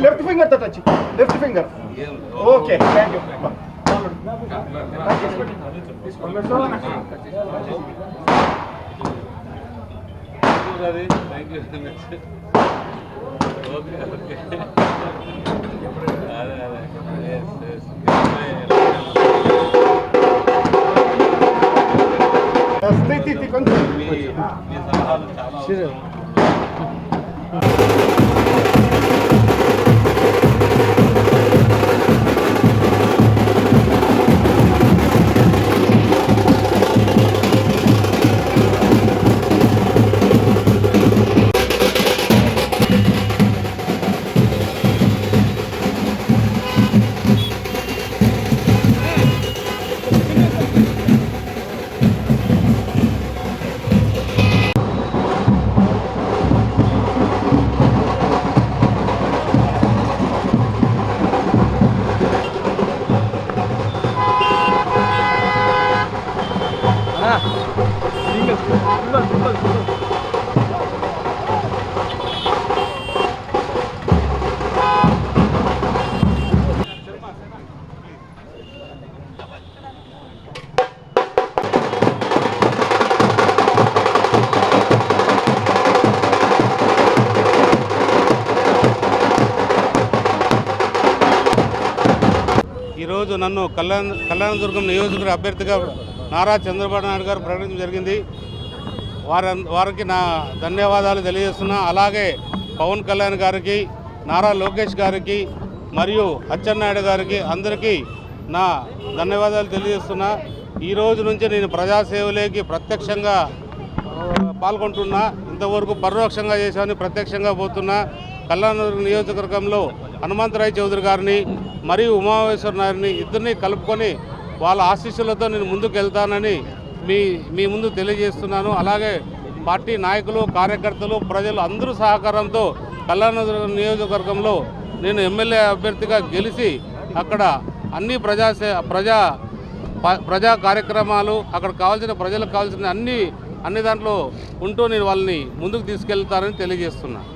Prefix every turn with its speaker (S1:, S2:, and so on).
S1: Left finger తో touch, left finger. Okay, thank you. స్థితి కొంచెం
S2: ఈరోజు నన్ను కళ్యాణదుర్గం నియోజకవర్గ అభ్యర్థిగా నారా చంద్రబాబు నాయుడు గారు ప్రకటించడం జరిగింది. వారికి నా ధన్యవాదాలు తెలియజేస్తున్నా. అలాగే పవన్ కళ్యాణ్ గారికి, నారా లోకేష్ గారికి మరియు అచ్చెన్నాయుడు గారికి అందరికీ నా ధన్యవాదాలు తెలియజేస్తున్నా. ఈ రోజు నుంచి నేను ప్రజాసేవలోకి ప్రత్యక్షంగా పాల్గొంటున్నా. ఇంతవరకు పరోక్షంగా చేశాను, ప్రత్యక్షంగా పోతున్నా. కళ్యాణదుర్గం నియోజకవర్గంలో హనుమంతరాయ్ చౌదరి గారిని మరియు ఉమామహేశ్వర నాయుడిని ఇద్దరిని కలుపుకొని వాళ్ళ ఆశీస్సులతో నేను ముందుకు వెళ్తానని మీ ముందు తెలియజేస్తున్నాను. అలాగే పార్టీ నాయకులు, కార్యకర్తలు, ప్రజలు అందరూ సహకారంతో కళ్యాణదుర్గం నియోజకవర్గంలో నేను ఎమ్మెల్యే అభ్యర్థిగా గెలిచి అక్కడ అన్ని ప్రజా కార్యక్రమాలు, అక్కడ కావాల్సిన ప్రజలకు కావాల్సిన అన్ని దాంట్లో ఉంటూ నేను వాళ్ళని ముందుకు తీసుకెళ్తానని తెలియజేస్తున్నాను.